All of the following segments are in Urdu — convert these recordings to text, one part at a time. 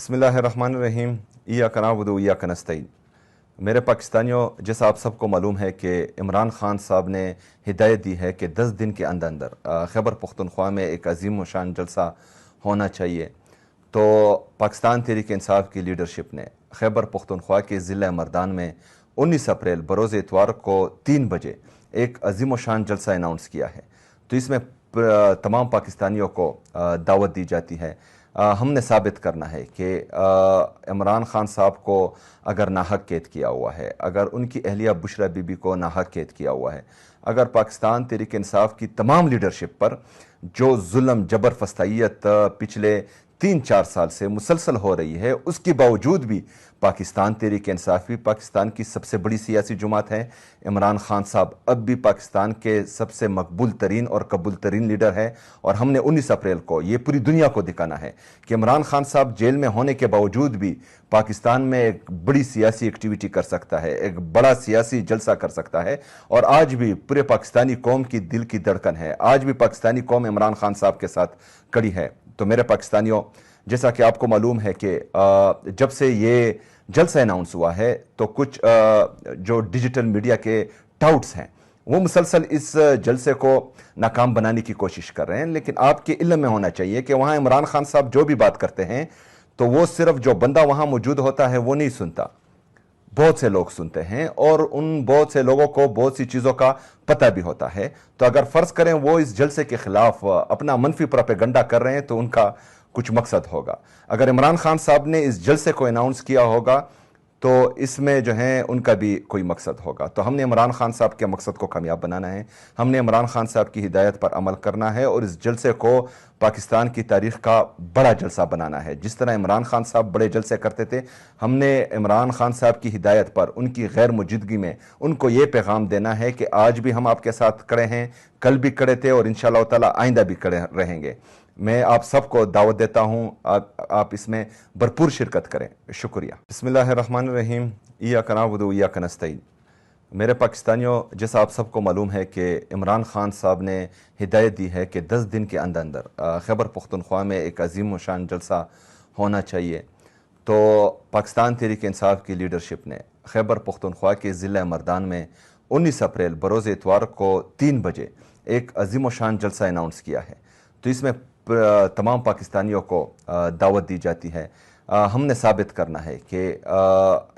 بسم اللہ الرحمن الرحیم ایاک نعبد و ایاک نستعین۔ میرے پاکستانیوں، جیسا آپ سب کو معلوم ہے کہ عمران خان صاحب نے ہدایت دی ہے کہ 10 دن کے اندر خیبر پختونخوا میں ایک عظیم و شان جلسہ ہونا چاہیے۔ تو پاکستان تحریک انصاف کی لیڈرشپ نے خیبر پختونخوا کے ضلع مردان میں 19 اپریل بروز اتوار کو 3 بجے ایک عظیم و شان جلسہ اناؤنس کیا ہے۔ تو اس میں تمام پاکستانیوں کو دعوت دی جاتی ہے۔ ہم نے ثابت کرنا ہے کہ عمران خان صاحب کو اگر ناحق قید کیا ہوا ہے، اگر ان کی اہلیہ بشرا بی بی کو ناحق قید کیا ہوا ہے، اگر پاکستان تحریک انصاف کی تمام لیڈرشپ پر جو ظلم جبر فستائیت پچھلے 3-4 سال سے مسلسل ہو رہی ہے، اس کے باوجود بھی پاکستان تحریک انصاف بھی پاکستان کی سب سے بڑی سیاسی جماعت ہے۔ عمران خان صاحب اب بھی پاکستان کے سب سے مقبول ترین اور قبول ترین لیڈر ہے، اور ہم نے 19 اپریل کو یہ پوری دنیا کو دکھانا ہے کہ عمران خان صاحب جیل میں ہونے کے باوجود بھی پاکستان میں ایک بڑی سیاسی ایکٹیویٹی کر سکتا ہے، ایک بڑا سیاسی جلسہ کر سکتا ہے، اور آج بھی پورے پاکستانی قوم کی دل کی دھڑکن ہے، آج بھی پاکستانی قوم عمران خان صاحب کے ساتھ کڑی ہے۔ تو میرے پاکستانیوں، جیسا کہ آپ کو معلوم ہے کہ جب سے یہ جلسہ اناؤنس ہوا ہے تو کچھ جو ڈیجیٹل میڈیا کے ٹاؤٹس ہیں وہ مسلسل اس جلسے کو ناکام بنانے کی کوشش کر رہے ہیں، لیکن آپ کے علم میں ہونا چاہیے کہ وہاں عمران خان صاحب جو بھی بات کرتے ہیں تو وہ صرف جو بندہ وہاں موجود ہوتا ہے وہ نہیں سنتا، بہت سے لوگ سنتے ہیں، اور ان بہت سے لوگوں کو بہت سی چیزوں کا پتہ بھی ہوتا ہے۔ تو اگر فرض کریں وہ اس جلسے کے خلاف اپنا منفی پروپیگنڈا کر رہے ہیں تو ان کا کچھ مقصد ہوگا۔ اگر عمران خان صاحب نے اس جلسے کو اناؤنس کیا ہوگا تو اس میں جو ہیں ان کا بھی کوئی مقصد ہوگا۔ تو ہم نے عمران خان صاحب کے مقصد کو کامیاب بنانا ہے، ہم نے عمران خان صاحب کی ہدایت پر عمل کرنا ہے، اور اس جلسے کو پاکستان کی تاریخ کا بڑا جلسہ بنانا ہے۔ جس طرح عمران خان صاحب بڑے جلسے کرتے تھے، ہم نے عمران خان صاحب کی ہدایت پر ان کی غیر موجودگی میں ان کو یہ پیغام دینا ہے کہ آج بھی ہم آپ کے ساتھ کھڑے ہیں، کل بھی کھڑے تھے، اور انشاءاللہ تعالی آئندہ بھی کھڑے رہیں گے۔ میں آپ سب کو دعوت دیتا ہوں، آپ اس میں بھرپور شرکت کریں۔ شکریہ۔ بسم اللہ الرحمن الرحیم ایاک نعبد و ایاک نستعین۔ میرے پاکستانیوں، جیسا آپ سب کو معلوم ہے کہ عمران خان صاحب نے ہدایت دی ہے کہ 10 دن کے اندر خیبر پختونخوا میں ایک عظیم و شان جلسہ ہونا چاہیے۔ تو پاکستان تحریک انصاف کی لیڈرشپ نے خیبر پختونخوا کے ضلع مردان میں 19 اپریل بروز اتوار کو 3 بجے ایک عظیم و شان جلسہ اناؤنس کیا ہے۔ تو اس میں تمام پاکستانیوں کو دعوت دی جاتی ہے۔ ہم نے ثابت کرنا ہے کہ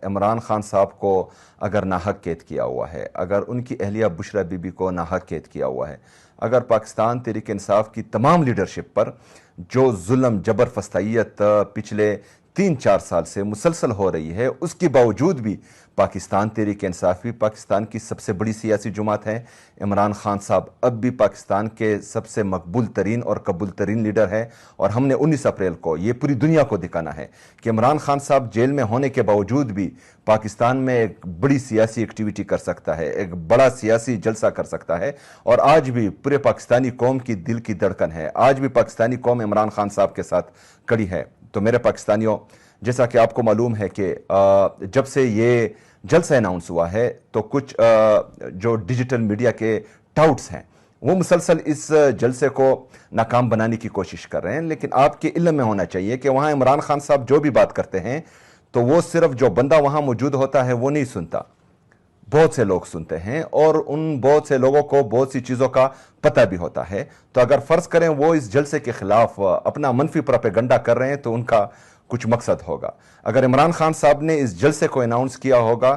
عمران خان صاحب کو اگر ناحق قید کیا ہوا ہے، اگر ان کی اہلیہ بشرا بی بی کو ناحق قید کیا ہوا ہے، اگر پاکستان تحریک انصاف کی تمام لیڈرشپ پر جو ظلم جبر فستائیت پچھلے 3-4 سال سے مسلسل ہو رہی ہے، اس کے باوجود بھی پاکستان تحریک انصاف بھی پاکستان کی سب سے بڑی سیاسی جماعت ہے۔ عمران خان صاحب اب بھی پاکستان کے سب سے مقبول ترین اور قبول ترین لیڈر ہے، اور ہم نے 19 اپریل کو یہ پوری دنیا کو دکھانا ہے کہ عمران خان صاحب جیل میں ہونے کے باوجود بھی پاکستان میں ایک بڑی سیاسی ایکٹیویٹی کر سکتا ہے، ایک بڑا سیاسی جلسہ کر سکتا ہے، اور آج بھی پورے پاکستانی قوم کی دل کی دھڑکن ہے، آج بھی پاکستانی قوم عمران خان صاحب کے ساتھ کڑی ہے۔ تو میرے پاکستانیوں، جیسا کہ آپ کو معلوم ہے کہ جب سے یہ جلسہ اناؤنس ہوا ہے تو کچھ جو ڈیجیٹل میڈیا کے ٹاؤٹس ہیں وہ مسلسل اس جلسے کو ناکام بنانے کی کوشش کر رہے ہیں، لیکن آپ کے علم میں ہونا چاہیے کہ وہاں عمران خان صاحب جو بھی بات کرتے ہیں تو وہ صرف جو بندہ وہاں موجود ہوتا ہے وہ نہیں سنتا، بہت سے لوگ سنتے ہیں، اور ان بہت سے لوگوں کو بہت سی چیزوں کا پتہ بھی ہوتا ہے۔ تو اگر فرض کریں وہ اس جلسے کے خلاف اپنا منفی پروپیگنڈا کر رہے ہیں تو ان کا کچھ مقصد ہوگا۔ اگر عمران خان صاحب نے اس جلسے کو اناؤنس کیا ہوگا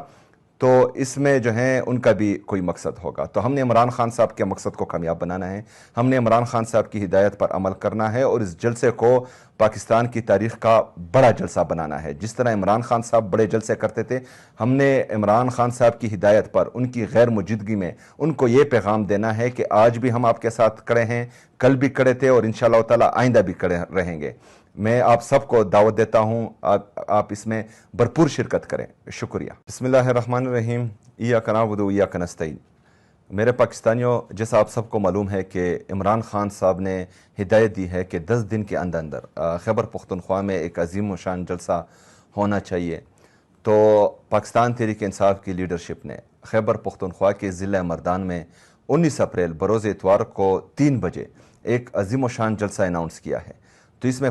تو اس میں جو ہیں ان کا بھی کوئی مقصد ہوگا۔ تو ہم نے عمران خان صاحب کے مقصد کو کامیاب بنانا ہے، ہم نے عمران خان صاحب کی ہدایت پر عمل کرنا ہے، اور اس جلسے کو پاکستان کی تاریخ کا بڑا جلسہ بنانا ہے۔ جس طرح عمران خان صاحب بڑے جلسے کرتے تھے، ہم نے عمران خان صاحب کی ہدایت پر ان کی غیر موجودگی میں ان کو یہ پیغام دینا ہے کہ آج بھی ہم آپ کے ساتھ کھڑے ہیں، کل بھی کھڑے تھے، اور انشاءاللہ تعالی آئندہ بھی کھڑے رہیں گے۔ میں آپ سب کو دعوت دیتا ہوں، آپ اس میں بھرپور شرکت کریں۔ شکریہ۔ بسم اللہ الرحمن الرحیم ایاک نعبد و ایاک نستعین۔ میرے پاکستانیوں، جیسا آپ سب کو معلوم ہے کہ عمران خان صاحب نے ہدایت دی ہے کہ 10 دن کے اندر خیبر پختونخوا میں ایک عظیم و شان جلسہ ہونا چاہیے۔ تو پاکستان تحریک انصاف کی لیڈرشپ نے خیبر پختونخوا کے ضلع مردان میں 19 اپریل بروز اتوار کو 3 بجے ایک عظیم و شان جلسہ اناؤنس کیا ہے۔ تو اس میں